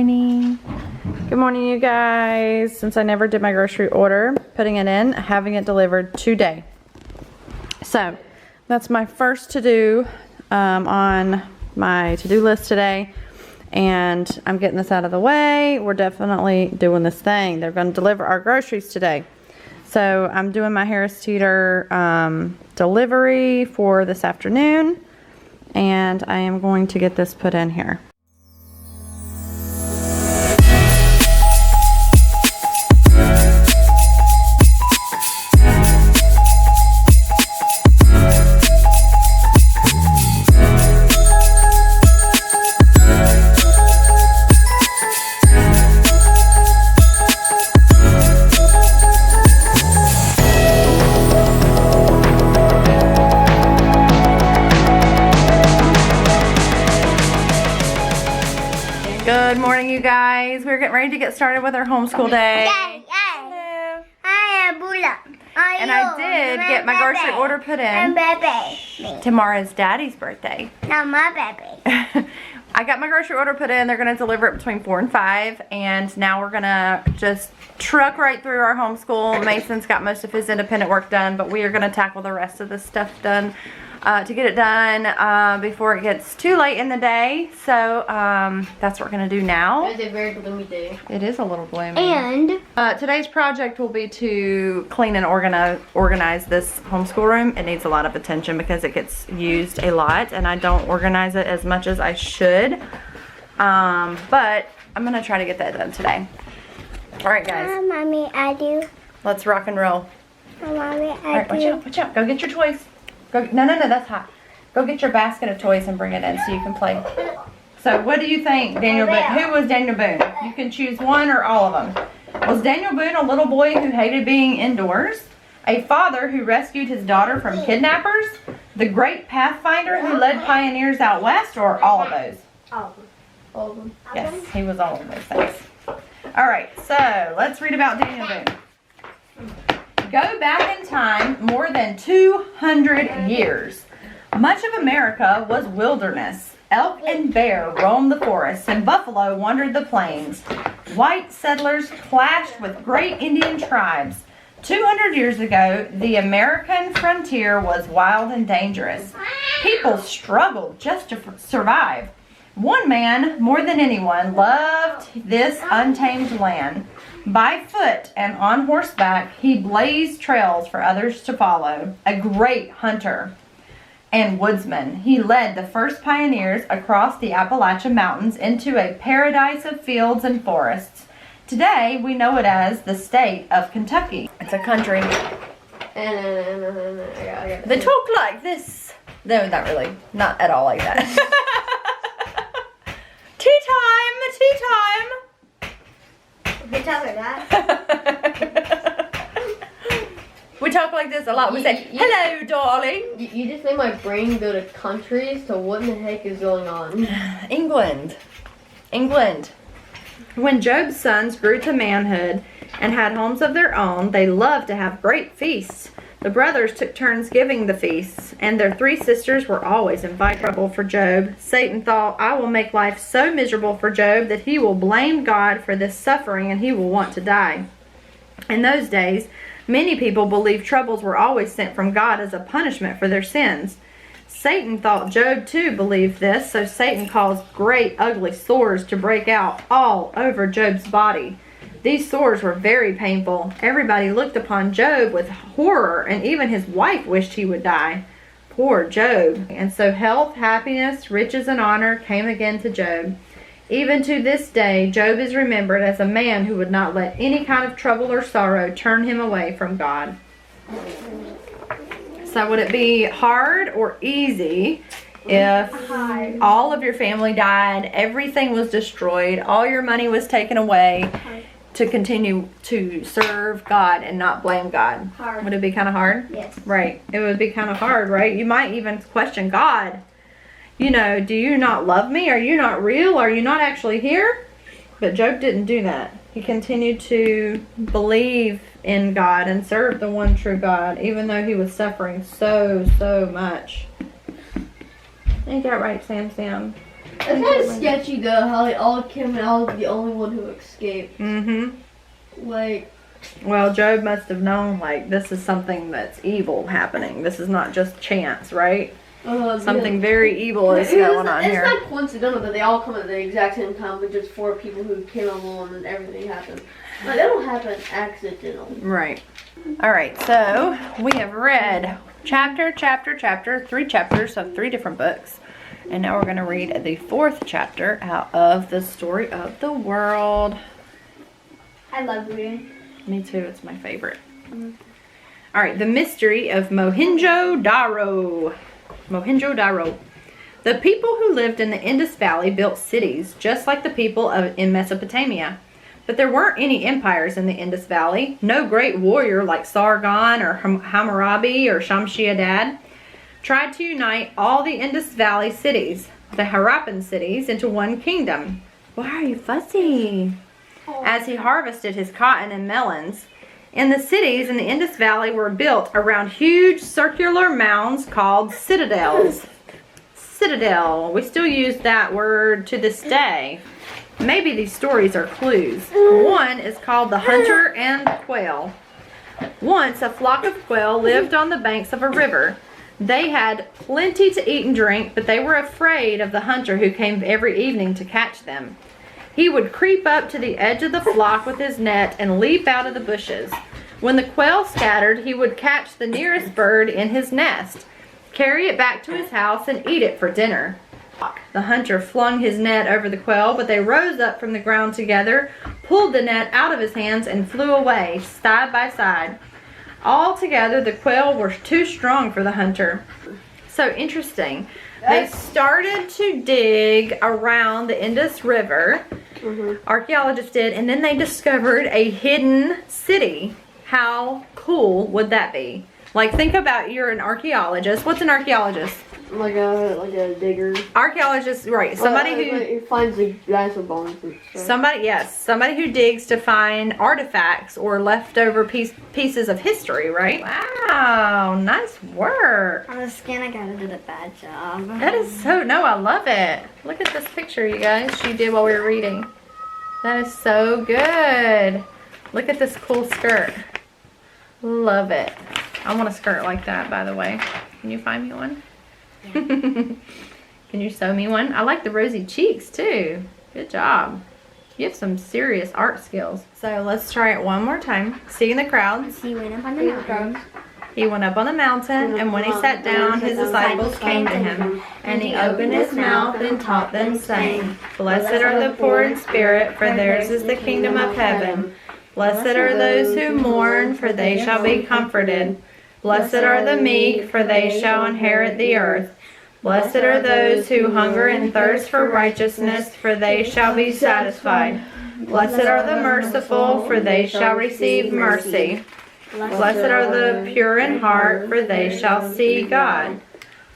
morning. Good morning, you guys. Since I never did my grocery order, putting it in, having it delivered today. So that's my first to-do on my to-do list today. And I'm getting this out of the way. We're definitely doing this thing. They're going to deliver our groceries today. So I'm doing my Harris Teeter delivery for this afternoon. And I am going to get this put in here. Good morning, you guys. We're getting ready to get started with our homeschool day. Hello. And I did get my grocery order put in. Tomorrow's Daddy's birthday. Not my baby. I got my grocery order put in. They're going to deliver it between 4 and 5. And now we're going to just truck right through our homeschool. Mason's got most of his independent work done, but we are going to tackle the rest of the stuff done to get it done before it gets too late in the day. So that's what we're going to do now. It's a very gloomy day. It is a little gloomy. And today's project will be to clean and organize this homeschool room. It needs a lot of attention because it gets used a lot, and I don't organize it as much as I should. But I'm going to try to get that done today. All right, guys. Mommy, I do. Let's rock and roll. Mommy, All right, watch out, watch out. Go get your toys. Go, no, that's hot. Go get your basket of toys and bring it in so you can play. So what do you think, Daniel Boone? Who was Daniel Boone? You can choose one or all of them. Was Daniel Boone a little boy who hated being indoors? A father who rescued his daughter from kidnappers? The great pathfinder who led pioneers out west? Or all of those? All of them. Yes, he was all of those things. All right, so let's read about Daniel Boone. Go back in time more than 200 years. Much of America was wilderness. Elk and bear roamed the forests, and buffalo wandered the plains. White settlers clashed with great Indian tribes. 200 years ago, the American frontier was wild and dangerous. People struggled just to survive. One man, more than anyone, loved this untamed land. By foot and on horseback, he blazed trails for others to follow. A great hunter and woodsman, he led the first pioneers across the Appalachian Mountains into a paradise of fields and forests. Today, we know it as the state of Kentucky. It's a country. They talk like this. No, not really. Not at all like that. Tea time! Tea time! We talk like that. We talk like this a lot. We say, hello, darling. You just made my brain go to countries, so what in the heck is going on? England. When Job's sons grew to manhood and had homes of their own, they loved to have great feasts. The brothers took turns giving the feasts, and their 3 sisters were always inviting trouble for Job. Satan thought, I will make life so miserable for Job that he will blame God for this suffering and he will want to die. In those days, many people believed troubles were always sent from God as a punishment for their sins. Satan thought Job too believed this, so Satan caused great ugly sores to break out all over Job's body. These sores were very painful. Everybody looked upon Job with horror, and even his wife wished he would die. Poor Job. And so health, happiness, riches, and honor came again to Job. Even to this day, Job is remembered as a man who would not let any kind of trouble or sorrow turn him away from God. So would it be hard or easy if all of your family died, everything was destroyed, all your money was taken away, to continue to serve God and not blame God? Hard. Would it be kind of hard? Yes. Right. It would be kind of hard, right? You might even question God. You know, do you not love me? Are you not real? Are you not actually here? But Job didn't do that. He continued to believe in God and serve the one true God, even though he was suffering so much. Ain't that right, Sam? It's kind of sketchy though, how they all came and I was the only one who escaped. Like, well, Job must have known, like, this is something that's evil happening. This is not just chance, right? Something very evil is going on here. It's not coincidental that they all come at the exact same time with just 4 people who came along and everything happened. Like, that don't happen accidentally. Right. All right, so we have read chapter, 3 chapters of 3 different books. And now we're going to read the 4th chapter out of the story of the world. I love reading. Me too, it's my favorite. All right, the mystery of Mohenjo-Daro. Mohenjo-Daro. The people who lived in the Indus Valley built cities just like the people in Mesopotamia. But there weren't any empires in the Indus Valley. No great warrior like Sargon or Hammurabi or Shamshi-Adad tried to unite all the Indus Valley cities, the Harappan cities, into one kingdom. Why are you fussy? As he harvested his cotton and melons. And the cities in the Indus Valley were built around huge circular mounds called citadels. Citadel. We still use that word to this day. Maybe these stories are clues. One is called The Hunter and the Quail. Once a flock of quail lived on the banks of a river. They had plenty to eat and drink, but they were afraid of the hunter who came every evening to catch them. He would creep up to the edge of the flock with his net and leap out of the bushes. When the quail scattered, he would catch the nearest bird in his nest, carry it back to his house, and eat it for dinner. The hunter flung his net over the quail, but they rose up from the ground together, pulled the net out of his hands, and flew away, side by side. Altogether, the quail were too strong for the hunter. So interesting. They started to dig around the Indus River, archaeologists did, and then they discovered a hidden city. How cool would that be? Like, think about, you're an archaeologist. What's an archaeologist? Like a digger. Archaeologist, right? Somebody who finds the dinosaur bones and stuff. Somebody who digs to find artifacts or leftover pieces of history, right? Wow, nice work. On the skin, I gotta did a bad job. That is so, no, I love it. Look at this picture, you guys, she did while we were reading. That is so good. Look at this cool skirt. Love it. I want a skirt like that, by the way. Can you find me one? Yeah. Can you sew me one? I like the rosy cheeks too. Good job. You have some serious art skills. So let's try it one more time. See in the crowds. He went up on the mountain. He went up on the mountain, and when he sat down, his disciples came to him. And he opened his mouth and taught them, saying, Blessed are the poor in spirit, for theirs is the kingdom of heaven. Blessed are those who mourn, for they shall be comforted. Blessed are the meek, for they shall inherit the earth. Blessed are those who hunger and thirst for righteousness, for they shall be satisfied. Blessed are the merciful, for they shall receive mercy. Blessed are the pure in heart, for they shall see God.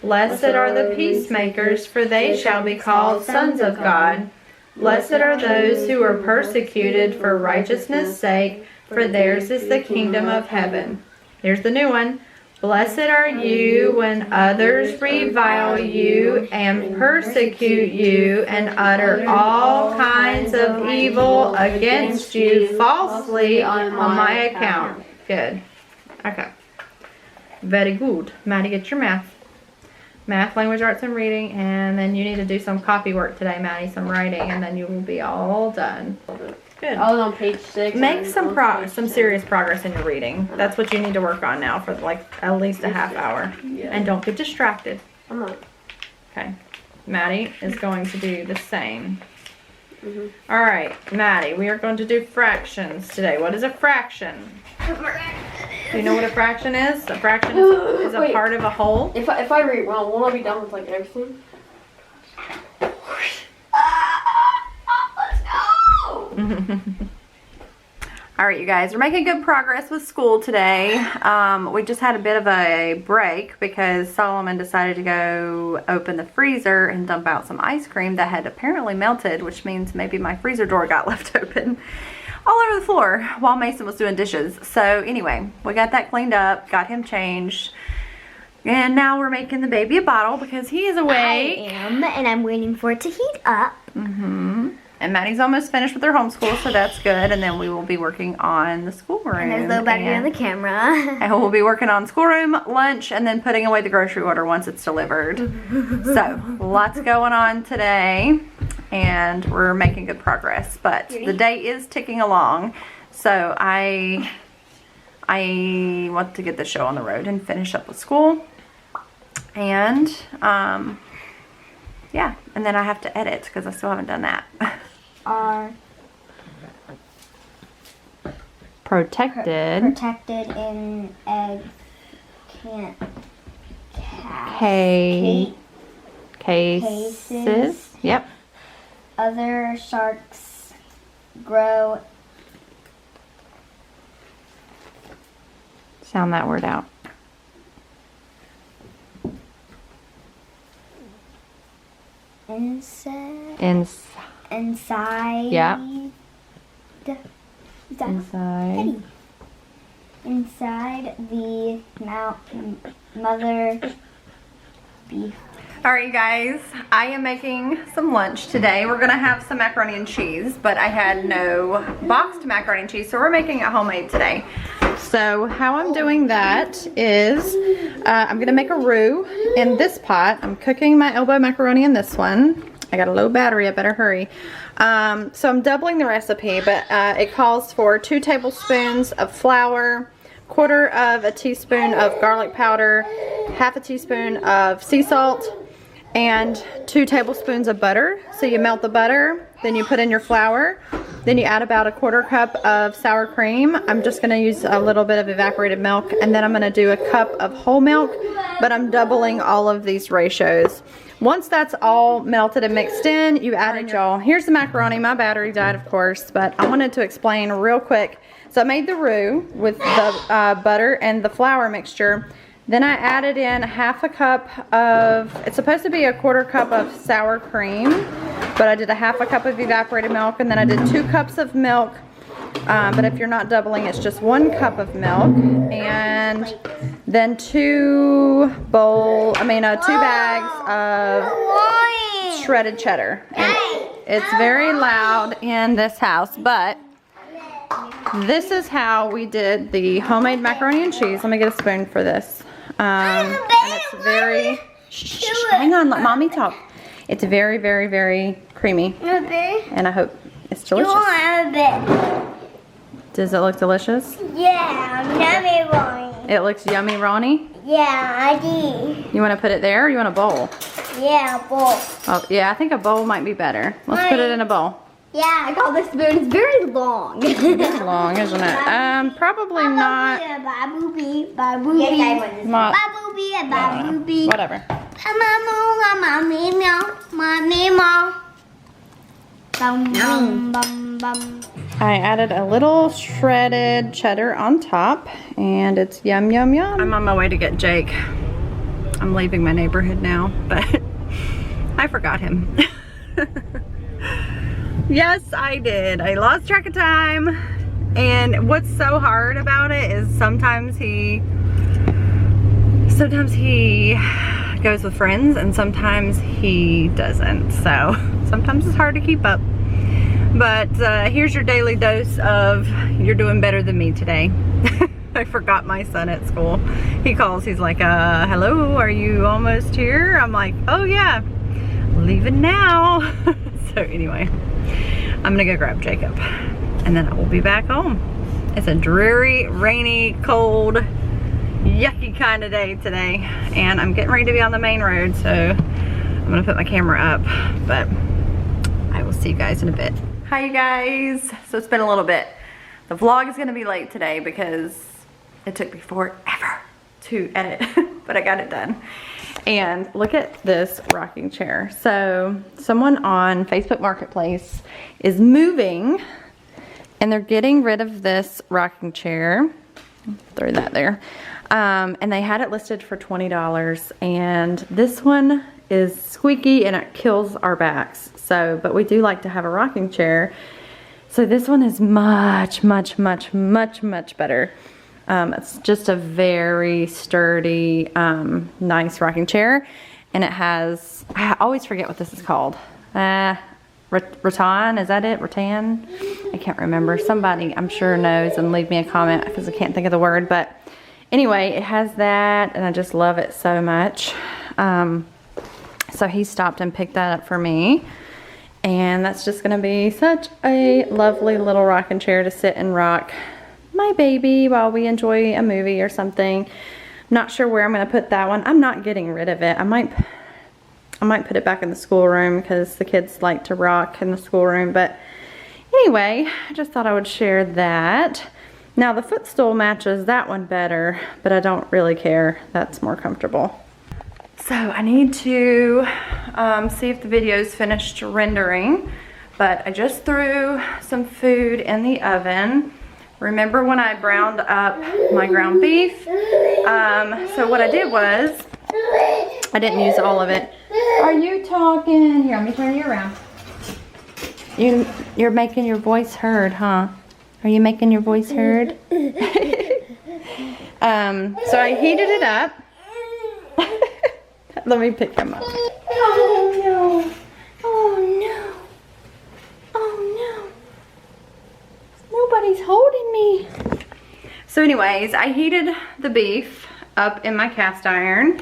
Blessed are the peacemakers, for they shall be called sons of God. Blessed are those who are persecuted for righteousness' sake, for theirs is the kingdom of heaven. Here's the new one. Blessed are you when others revile you and persecute you and utter all kinds of evil against you falsely on my account. Good. Okay. Very good. Maddie, get your math. Math, language, arts, and reading, and then you need to do some copy work today, Maddie, some writing, and then you will be all done. Good. I was on page 6. Make some serious progress in your reading. That's what you need to work on now for like at least a half hour. Yeah. And don't get distracted. I'm not. Okay. Maddie is going to do the same. All right, Maddie, we are going to do fractions today. What is a fraction? Do you know what a fraction is? A fraction is a part of a whole. If I read wrong, won't I be done with like everything? Let's go! All right, you guys, we're making good progress with school today. We just had a bit of a break because Solomon decided to go open the freezer and dump out some ice cream that had apparently melted, which means maybe my freezer door got left open all over the floor while Mason was doing dishes. So anyway, we got that cleaned up, got him changed, And now we're making the baby a bottle because he is awake. I am, and I'm waiting for it to heat up. And Maddie's almost finished with her homeschool, so that's good. And then we will be working on the schoolroom. And there's no battery on the camera. And we'll be working on schoolroom, lunch, and then putting away the grocery order once it's delivered. So, lots going on today, and we're making good progress. But the day is ticking along, so I want to get the show on the road and finish up with school. And, yeah, and then I have to edit because I still haven't done that. Are protected in egg cases. Yep. Other sharks grow. Sound that word out. Inside. Yeah. Inside. Inside the mother beef. Alright, you guys, I am making some lunch today. We're gonna have some macaroni and cheese, but I had no boxed macaroni and cheese, so we're making it homemade today. So how I'm doing that is I'm gonna make a roux in this pot. I'm cooking my elbow macaroni in this one. I got a low battery, I better hurry. So I'm doubling the recipe, but it calls for 2 tablespoons of flour, 1/4 of a teaspoon of garlic powder, 1/2 teaspoon of sea salt, and 2 tablespoons of butter. So you melt the butter, then you put in your flour, then you add about 1/4 cup of sour cream. I'm just gonna use a little bit of evaporated milk, and then I'm gonna do a cup of whole milk, but I'm doubling all of these ratios. Once that's all melted and mixed in, you add in y'all. Here's the macaroni. My battery died, of course, but I wanted to explain real quick. So I made the roux with the butter and the flour mixture. Then I added in 1/2 cup of, it's supposed to be 1/4 cup of sour cream, but I did 1/2 cup of evaporated milk, and then I did 2 cups of milk. But if you're not doubling, it's just 1 cup of milk, and then 2 bags of shredded cheddar. And it's very loud in this house, but this is how we did the homemade macaroni and cheese. Let me get a spoon for this. And it's very, hang on, let mommy talk. It's very, very, very creamy, and I hope it's delicious. Does it look delicious? Yeah, yummy Ronnie. It looks yummy, Ronnie? Yeah, I did. You want to put it there, or you want a bowl? Yeah, bowl. Oh, yeah, I think a bowl might be better. Let's put it in a bowl. Yeah, I call this spoon. It's very long. It's long, isn't it? Probably not. Whatever. I added a little shredded cheddar on top, and it's yum, yum, yum. I'm on my way to get Jake. I'm leaving my neighborhood now, but I forgot him. Yes, I did. I lost track of time, and what's so hard about it is sometimes he goes with friends, and sometimes he doesn't. So sometimes it's hard to keep up. But here's your daily dose of you're doing better than me today. I forgot my son at school. He calls, he's like, hello, are you almost here? I'm like, oh yeah, leaving now. So anyway, I'm gonna go grab Jacob, and then I will be back home. It's a dreary, rainy, cold, yucky kind of day today, and I'm getting ready to be on the main road, so I'm gonna put my camera up, but I will see you guys in a bit. Hi you guys. So it's been a little bit. The vlog is gonna be late today because it took me forever to edit, but I got it done. And look at this rocking chair. So someone on Facebook Marketplace is moving, and they're getting rid of this rocking chair. Throw that there. And they had it listed for $20, and this one is squeaky and it kills our backs. So, but we do like to have a rocking chair. So this one is much, much, much, much, much better. It's just a very sturdy, nice rocking chair. And it has, I always forget what this is called. Rattan, is that it? Rattan? I can't remember. Somebody I'm sure knows and leave me a comment because I can't think of the word. But anyway, it has that and I just love it so much. So he stopped and picked that up for me. And that's just gonna be such a lovely little rocking chair to sit and rock my baby while we enjoy a movie or something. Not sure where I'm gonna put that one. I'm not getting rid of it. I might put it back in the schoolroom because the kids like to rock in the schoolroom. But anyway, I just thought I would share that. Now the footstool matches that one better, but I don't really care. That's more comfortable. So I need to see if the video's finished rendering, but I just threw some food in the oven. Remember when I browned up my ground beef? So what I did was, I didn't use all of it. Are you talking? Here, let me turn you around. You're making your voice heard, huh? Are you making your voice heard? So I heated it up. Let me pick him up. Oh no. Oh no. Oh no. Nobody's holding me. So anyways, I heated the beef up in my cast iron.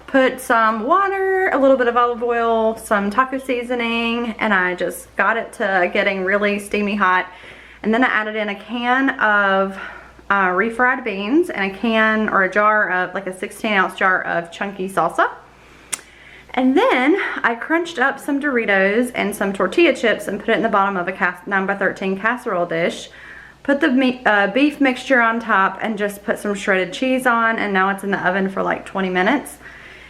Put some water, a little bit of olive oil, some taco seasoning, and I just got it to getting really steamy hot. And then I added in a can of refried beans and a can or a jar of, like a 16-ounce jar of chunky salsa. And then I crunched up some Doritos and some tortilla chips and put it in the bottom of a 9x13 casserole dish. Put the beef mixture on top and just put some shredded cheese on, and now it's in the oven for like 20 minutes.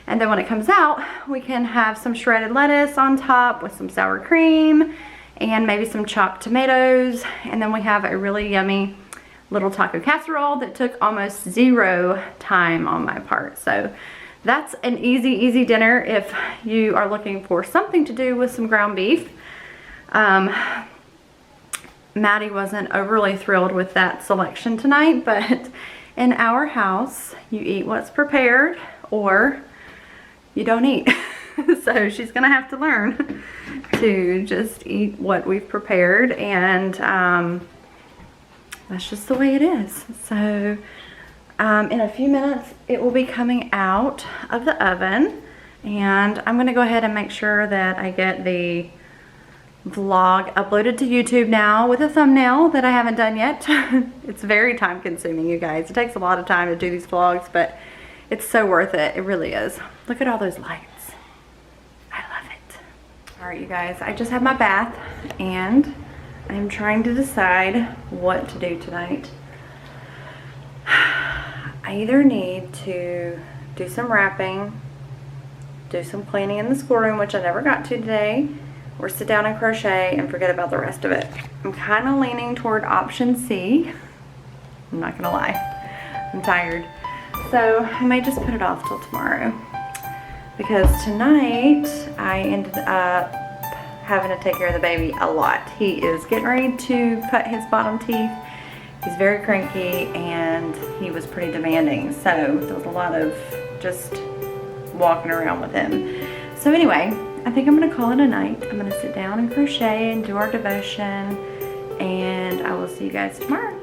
And then when it comes out, we can have some shredded lettuce on top with some sour cream and maybe some chopped tomatoes. And then we have a really yummy little taco casserole that took almost 0 time on my part. So that's an easy dinner if you are looking for something to do with some ground beef. Maddie wasn't overly thrilled with that selection tonight, but in our house, you eat what's prepared or you don't eat. So she's gonna have to learn to just eat what we've prepared, and that's just the way it is. So in a few minutes it will be coming out of the oven, and I'm gonna go ahead and make sure that I get the vlog uploaded to YouTube now with a thumbnail that I haven't done yet. It's very time consuming, you guys. It takes a lot of time to do these vlogs, but it's so worth it. It really is. Look at all those lights. I love it. All right, you guys, I just had my bath and I'm trying to decide what to do tonight. I either need to do some wrapping, do some cleaning in the schoolroom, which I never got to today, or sit down and crochet and forget about the rest of it. I'm kind of leaning toward option C. I'm not gonna lie, I'm tired. So I may just put it off till tomorrow, because tonight I ended up having to take care of the baby a lot. He is getting ready to cut his bottom teeth. He's very cranky and he was pretty demanding. So there was a lot of just walking around with him. So anyway, I think I'm gonna call it a night. I'm gonna sit down and crochet and do our devotion, and I will see you guys tomorrow.